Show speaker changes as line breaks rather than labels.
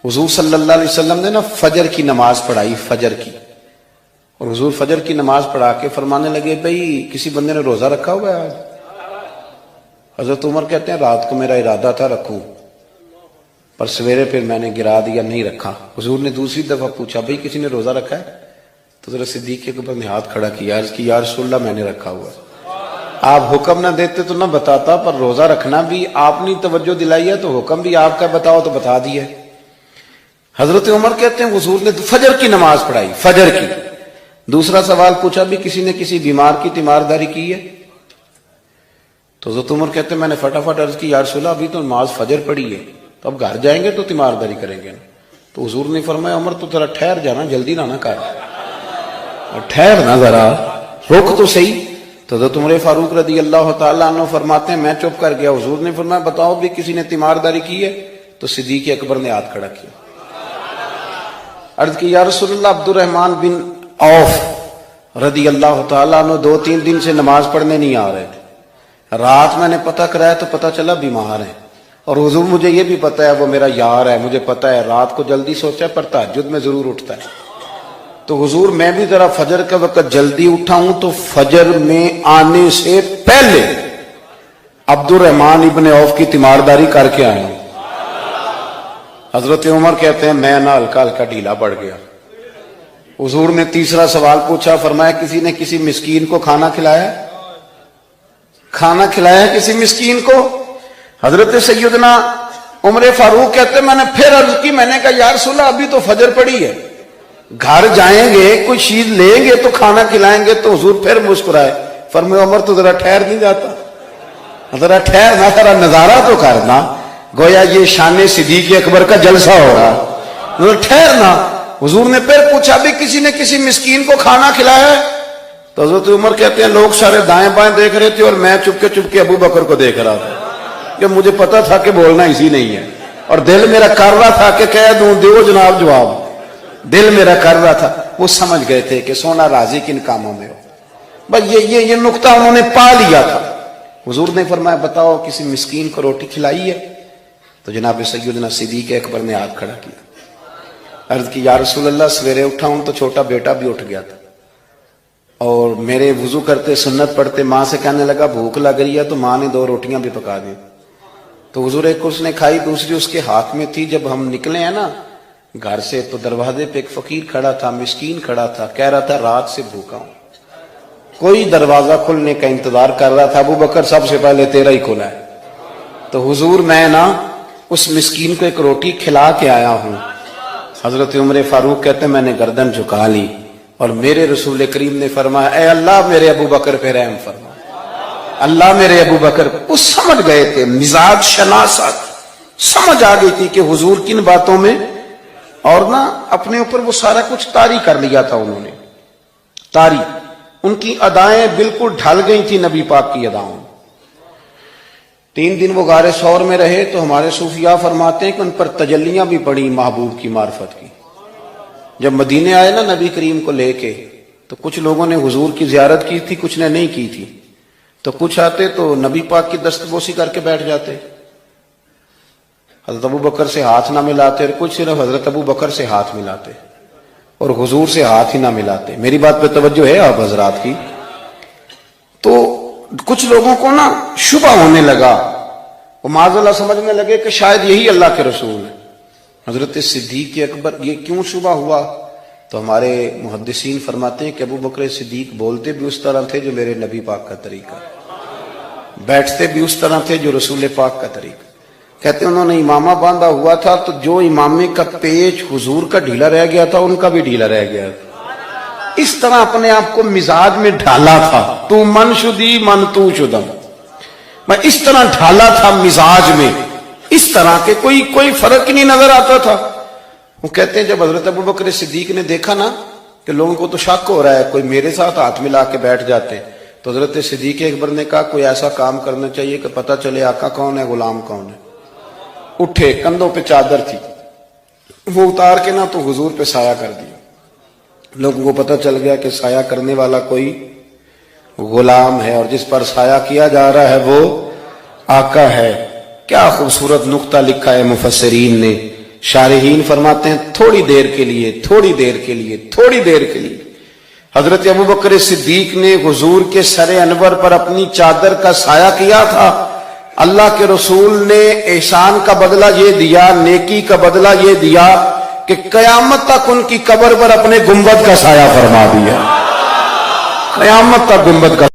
حضور صلی اللہ علیہ وسلم نے نا فجر کی نماز پڑھائی، فجر کی، اور حضور فجر کی نماز پڑھا کے فرمانے لگے بھئی کسی بندے نے روزہ رکھا ہوا ہے آج؟ حضرت عمر کہتے ہیں رات کو میرا ارادہ تھا رکھوں، پر سویرے پھر میں نے گرا دیا، نہیں رکھا۔ حضور نے دوسری دفعہ پوچھا بھئی کسی نے روزہ رکھا ہے؟ تو حضرت صدیق کے اوپر نے ہاتھ کھڑا کیا، عرض کی یا رسول اللہ میں نے رکھا ہوا ہے۔ آپ حکم نہ دیتے تو نہ بتاتا، پر روزہ رکھنا بھی آپ نے توجہ دلائی ہے تو حکم بھی آپ کا بتاؤ تو بتا دیا۔ حضرت عمر کہتے ہیں حضور نے فجر کی نماز پڑھائی، فجر کی۔ دوسرا سوال پوچھا بھی کسی نے کسی بیمار کی تیمارداری کی ہے؟ تو حضرت عمر کہتے ہیں میں نے فٹافٹ عرض کی یا رسول اللہ ابھی تو نماز فجر پڑھی ہے، تو اب گھر جائیں گے تو تیمارداری کریں گے نا۔ تو حضور نے فرمایا عمر تو ذرا ٹھہر جانا، جلدی نہ کر، ٹھہر نہ ذرا، رک تو صحیح۔ تو حضرت عمر فاروق رضی اللہ تعالیٰ عنہ فرماتے ہیں میں چپ کر گیا، حضور نے فرمایا بتاؤ بھی کسی نے تیمارداری کی ہے؟ تو صدیق اکبر نے ہاتھ کھڑا کیا، عرض کی یا رسول اللہ عبد الرحمن بن عوف رضی اللہ تعالیٰ عنہ 2-3 دن سے نماز پڑھنے نہیں آ رہے تھے، رات میں نے پتہ کرایا تو پتہ چلا بیمار ہیں، اور حضور مجھے یہ بھی پتہ ہے وہ میرا یار ہے، مجھے پتہ ہے رات کو جلدی سوچا ہے پر تہجد میں ضرور اٹھتا ہے، تو حضور میں بھی ذرا فجر کا وقت جلدی اٹھا ہوں تو فجر میں آنے سے پہلے عبد الرحمن ابن عوف کی تیمارداری کر کے آیا ہوں۔ حضرت عمر کہتے ہیں میں نہ ہلکا ہلکا ڈھیلا پڑ گیا۔ حضور نے تیسرا سوال پوچھا، فرمایا کسی نے کسی مسکین کو کھانا کھلایا؟ کھانا کھلایا کسی مسکین کو؟ حضرت سیدنا عمر فاروق کہتے ہیں میں نے پھر عرض کی، میں نے کہا یا رسول اللہ ابھی تو فجر پڑی ہے، گھر جائیں گے کوئی چیز لیں گے تو کھانا کھلائیں گے، تو حضور پھر مسکرائے، فرمایا عمر تو ذرا ٹھہر نہیں جاتا، ذرا ٹھہر نہ، ذرا نظارہ تو کرنا، گویا یہ شان صدیق اکبر کا جلسہ ہو رہا، ذرا ٹھہرنا۔ حضور نے پھر پوچھا بھی کسی نے کسی مسکین کو کھانا کھلایا ہے؟ تو حضرت عمر کہتے ہیں لوگ سارے دائیں بائیں دیکھ رہے تھے اور میں چپ کے ابو بکر کو دیکھ رہا تھا، کہ مجھے پتا تھا کہ بولنا اسی نہیں ہے، اور دل میرا کر رہا تھا کہ کہہ دوں دیو جناب جواب، دل میرا کر رہا تھا۔ وہ سمجھ گئے تھے کہ سونا راضی کن کاموں میں ہو، بس یہ نقطہ انہوں نے پا لیا تھا۔ حضور نے فرمایا بتاؤ کسی مسکین کو روٹی کھلائی ہے؟ تو جناب سیدنا صدیق اکبر نے ہاتھ کھڑا کیا، عرض کی یا رسول اللہ سویرے اٹھا ہوں تو چھوٹا بیٹا بھی اٹھ گیا تھا، اور میرے وضو کرتے سنت پڑھتے ماں سے کہنے لگا بھوک لگ رہی ہے، تو ماں نے 2 روٹیاں بھی پکا دی، تو حضور ایک اس نے کھائی دوسری اس کے ہاتھ میں تھی۔ جب ہم نکلے ہیں نا گھر سے تو دروازے پہ ایک فقیر کھڑا تھا، مسکین کھڑا تھا، کہہ رہا تھا رات سے بھوکا ہوں، کوئی دروازہ کھلنے کا انتظار کر رہا تھا، ابو بکر سب سے پہلے تیرا ہی کھلا ہے۔ تو حضور میں نا اس مسکین کو ایک روٹی کھلا کے آیا ہوں۔ حضرت عمر فاروق کہتے ہیں میں نے گردن جھکا لی، اور میرے رسول کریم نے فرمایا اے اللہ میرے ابو بکر پہ رحم فرما، اللہ میرے ابو بکر۔ وہ سمجھ گئے تھے، مزاج شناست سمجھ آ گئی تھی کہ حضور کن باتوں میں، اور نا اپنے اوپر وہ سارا کچھ طاری کر لیا تھا انہوں نے، طاری، ان کی ادائیں بالکل ڈھل گئی تھی نبی پاک کی اداؤں۔ 3 دن وہ غار ثور میں رہے تو ہمارے صوفیاء فرماتے ہیں کہ ان پر تجلیاں بھی پڑی محبوب کی معرفت کی۔ جب مدینے آئے نا نبی کریم کو لے کے، تو کچھ لوگوں نے حضور کی زیارت کی تھی، کچھ نے نہیں کی تھی، تو کچھ آتے تو نبی پاک کی دستبوسی کر کے بیٹھ جاتے، حضرت ابو بکر سے ہاتھ نہ ملاتے، اور کچھ صرف حضرت ابو بکر سے ہاتھ ملاتے اور حضور سے ہاتھ ہی نہ ملاتے۔ میری بات پہ توجہ ہے آپ حضرات کی؟ تو کچھ لوگوں کو نا شبہ ہونے لگا، وہ معاذ اللہ سمجھنے لگے کہ شاید یہی اللہ کے رسول ہے۔ حضرت صدیق اکبر یہ کیوں شبہ ہوا؟ تو ہمارے محدثین فرماتے ہیں کہ ابو بکر صدیق بولتے بھی اس طرح تھے جو میرے نبی پاک کا طریقہ، بیٹھتے بھی اس طرح تھے جو رسول پاک کا طریقہ۔ کہتے ہیں انہوں نے امامہ باندھا ہوا تھا تو جو امامے کا پیچ حضور کا ڈھیلا رہ گیا تھا ان کا بھی ڈھیلا رہ گیا تھا، اس طرح اپنے آپ کو مزاج میں ڈھالا تھا، تو من شدی من تو شدم، میں اس طرح ڈھالا تھا مزاج میں، اس طرح کے کوئی فرق نہیں نظر آتا تھا۔ وہ کہتے ہیں جب حضرت ابو بکر صدیق نے دیکھا نا کہ لوگوں کو تو شک ہو رہا ہے، کوئی میرے ساتھ ہاتھ ملا کے بیٹھ جاتے، تو حضرت صدیق اکبر نے کہا کوئی ایسا کام کرنا چاہیے کہ پتہ چلے آقا کون ہے غلام کون ہے۔ اٹھے، کندھوں پہ چادر تھی، وہ اتار کے نا تو حضور پہ سایہ کر دیا، لوگوں کو پتہ چل گیا کہ سایہ کرنے والا کوئی غلام ہے، اور جس پر سایہ کیا جا رہا ہے وہ آقا ہے۔ کیا خوبصورت نقطہ لکھا ہے مفسرین نے شارحین فرماتے ہیں تھوڑی دیر کے لیے، تھوڑی دیر کے لیے، تھوڑی دیر کے لیے حضرت ابوبکر صدیق نے حضور کے سر انور پر اپنی چادر کا سایہ کیا تھا۔ اللہ کے رسول نے احسان کا بدلہ یہ دیا، نیکی کا بدلہ یہ دیا کہ قیامت تک ان کی قبر پر اپنے گنبد کا سایہ فرما دیا، قیامت تک گنبد کا